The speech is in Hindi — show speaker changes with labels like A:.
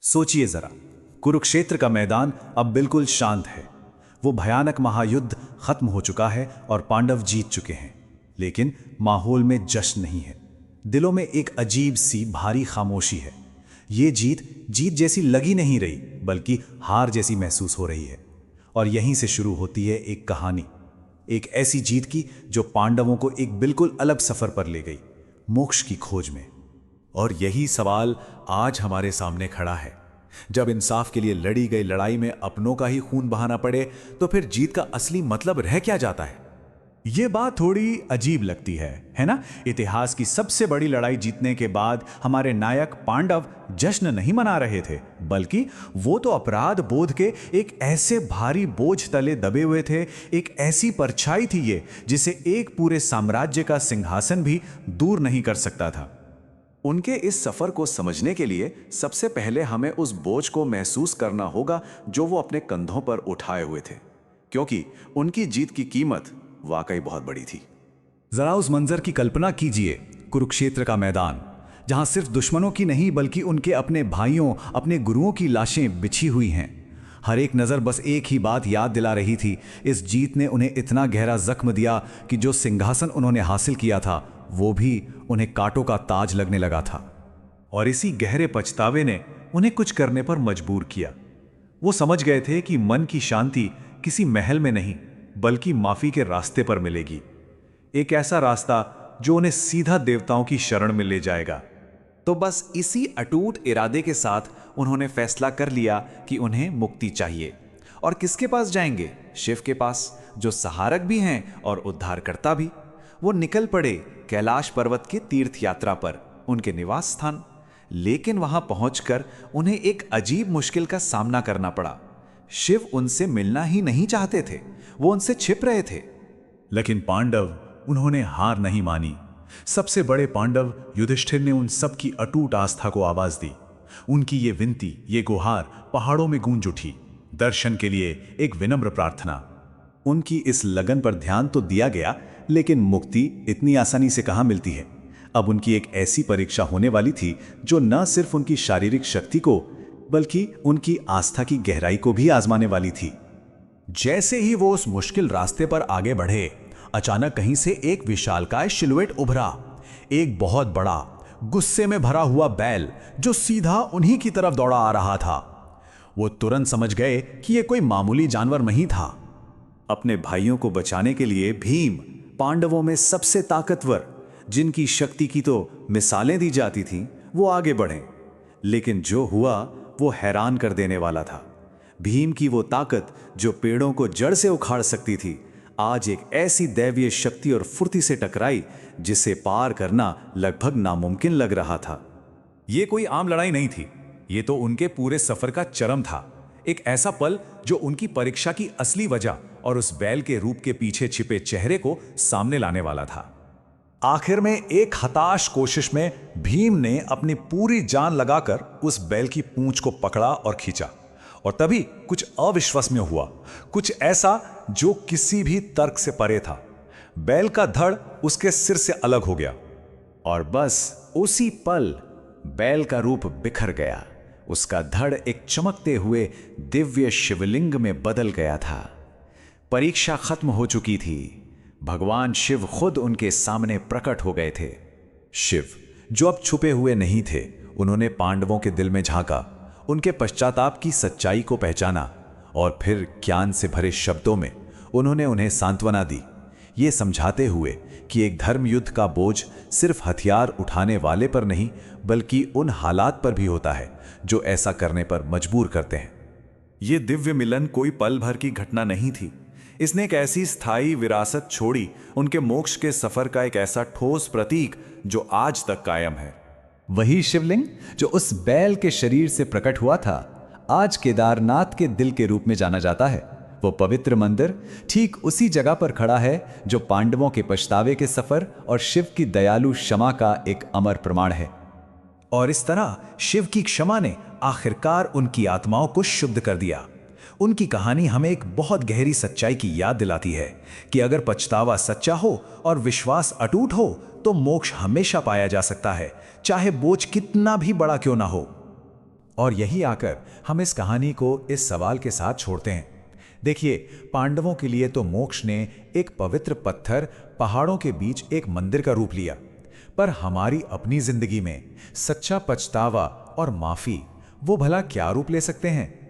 A: सोचिए जरा, कुरुक्षेत्र का मैदान अब बिल्कुल शांत है। वो भयानक महायुद्ध खत्म हो चुका है और पांडव जीत चुके हैं। लेकिन माहौल में जश्न नहीं है। दिलों में एक अजीब सी भारी खामोशी है। ये जीत जीत जैसी लगी नहीं रही, बल्कि हार जैसी महसूस हो रही है। और यहीं से शुरू होती है एक कहानी, एक ऐसी जीत की जो पांडवों को एक बिल्कुल अलग सफर पर ले गई, मोक्ष की खोज में।
B: और यही सवाल आज हमारे सामने खड़ा है। जब इंसाफ के लिए लड़ी गई लड़ाई में अपनों का ही खून बहाना पड़े, तो फिर जीत का असली मतलब रह क्या जाता है?
A: ये बात थोड़ी अजीब लगती है ना? इतिहास की सबसे बड़ी लड़ाई जीतने के बाद हमारे नायक पांडव जश्न नहीं मना रहे थे, बल्कि वो तो अपराध बोध के एक ऐसे भारी बोझ तले दबे हुए थे। एक ऐसी परछाई थी ये, जिसे एक पूरे साम्राज्य का सिंहासन भी दूर नहीं कर सकता था।
B: उनके इस सफर को समझने के लिए सबसे पहले हमें उस बोझ को महसूस करना होगा जो वो अपने कंधों पर उठाए हुए थे, क्योंकि उनकी जीत की कीमत वाकई बहुत बड़ी थी।
A: जरा उस मंजर की कल्पना कीजिए, कुरुक्षेत्र का मैदान, जहां सिर्फ दुश्मनों की नहीं बल्कि उनके अपने भाइयों, अपने गुरुओं की लाशें बिछी हुई हैं। हर एक नज़र बस एक ही बात याद दिला रही थी। इस जीत ने उन्हें इतना गहरा जख्म दिया कि जो सिंहासन उन्होंने हासिल किया था वो भी उन्हें कांटों का ताज लगने लगा था। और इसी गहरे पछतावे ने उन्हें कुछ करने पर मजबूर किया। वो समझ गए थे कि मन की शांति किसी महल में नहीं, बल्कि माफी के रास्ते पर मिलेगी। एक ऐसा रास्ता जो उन्हें सीधा देवताओं की शरण में ले जाएगा।
B: तो बस इसी अटूट इरादे के साथ उन्होंने फैसला कर लिया कि उन्हें मुक्ति चाहिए। और किसके पास जाएंगे? शिव के पास, जो सहारक भी हैं और उद्धारकर्ता भी। वो निकल पड़े कैलाश पर्वत की तीर्थ यात्रा पर, उनके निवास स्थान। लेकिन वहां पहुंचकर उन्हें एक अजीब मुश्किल का सामना करना पड़ा। शिव उनसे मिलना ही नहीं चाहते थे, वो उनसे छिप रहे थे।
A: लेकिन पांडव, उन्होंने हार नहीं मानी। सबसे बड़े पांडव युधिष्ठिर ने उन सब की अटूट आस्था को आवाज दी। उनकी ये विनती, ये गुहार पहाड़ों में गूंज उठी। दर्शन के लिए एक विनम्र प्रार्थना। उनकी इस लगन पर ध्यान तो दिया गया, लेकिन मुक्ति इतनी आसानी से कहां मिलती है। अब उनकी एक ऐसी परीक्षा होने वाली थी जो न सिर्फ उनकी शारीरिक शक्ति को, बल्कि उनकी आस्था की गहराई को भी आजमाने वाली थी। जैसे ही वो उस मुश्किल रास्ते पर आगे बढ़े, अचानक कहीं से एक विशालकाय सिलुएट उभरा। एक बहुत बड़ा, गुस्से में भरा हुआ बैल जो सीधा उन्हीं की तरफ दौड़ा आ रहा था। वो तुरंत समझ गए कि यह कोई मामूली जानवर नहीं था।
B: अपने भाइयों को बचाने के लिए भीम, पांडवों में सबसे ताकतवर, जिनकी शक्ति की तो मिसालें दी जाती थीं, वो आगे बढ़े। लेकिन जो हुआ वो हैरान कर देने वाला था। भीम की वो ताकत जो पेड़ों को जड़ से उखाड़ सकती थी, आज एक ऐसी दैवीय शक्ति और फुर्ती से टकराई जिसे पार करना लगभग नामुमकिन लग रहा था।
A: ये कोई आम लड़ाई नहीं थी, ये तो उनके पूरे सफर का चरम था। एक ऐसा पल जो उनकी परीक्षा की असली वजह और उस बैल के रूप के पीछे छिपे चेहरे को सामने लाने वाला था। आखिर में एक हताश कोशिश में भीम ने अपनी पूरी जान लगाकर उस बैल की पूंछ को पकड़ा और खींचा। और तभी कुछ अविश्वसनीय हुआ, कुछ ऐसा जो किसी भी तर्क से परे था। बैल का धड़ उसके सिर से अलग हो गया और बस उसी पल बैल का रूप बिखर गया। उसका धड़ एक चमकते हुए दिव्य शिवलिंग में बदल गया था। परीक्षा खत्म हो चुकी थी। भगवान शिव खुद उनके सामने प्रकट हो गए थे। शिव, जो अब छुपे हुए नहीं थे, उन्होंने पांडवों के दिल में झांका, उनके पश्चाताप की सच्चाई को पहचाना और फिर ज्ञान से भरे शब्दों में उन्होंने उन्हें सांत्वना दी, ये समझाते हुए कि एक धर्म युद्ध का बोझ सिर्फ हथियार उठाने वाले पर नहीं, बल्कि उन हालात पर भी होता है जो ऐसा करने पर मजबूर करते हैं।
B: ये दिव्य मिलन कोई पल भर की घटना नहीं थी। इसने एक ऐसी स्थायी विरासत छोड़ी, उनके मोक्ष के सफर का एक ऐसा ठोस प्रतीक जो आज तक कायम है।
A: वही शिवलिंग जो उस बैल के शरीर से प्रकट हुआ था, आज केदारनाथ के दिल के रूप में जाना जाता है। वो पवित्र मंदिर ठीक उसी जगह पर खड़ा है जो पांडवों के पछतावे के सफर और शिव की दयालु क्षमा का एक अमर प्रमाण है। और इस तरह शिव की क्षमा ने आखिरकार उनकी आत्माओं को शुद्ध कर दिया। उनकी कहानी हमें एक बहुत गहरी सच्चाई की याद दिलाती है कि अगर पछतावा सच्चा हो और विश्वास अटूट हो तो मोक्ष हमेशा पाया जा सकता है, चाहे बोझ कितना भी बड़ा क्यों ना हो। और यही आकर हम इस कहानी को इस सवाल के साथ छोड़ते हैं। देखिए, पांडवों के लिए तो मोक्ष ने एक पवित्र पत्थर पहाड़ों के बीच एक मंदिर का रूप लिया, पर हमारी अपनी जिंदगी में सच्चा पछतावा और माफी वो भला क्या रूप ले सकते हैं?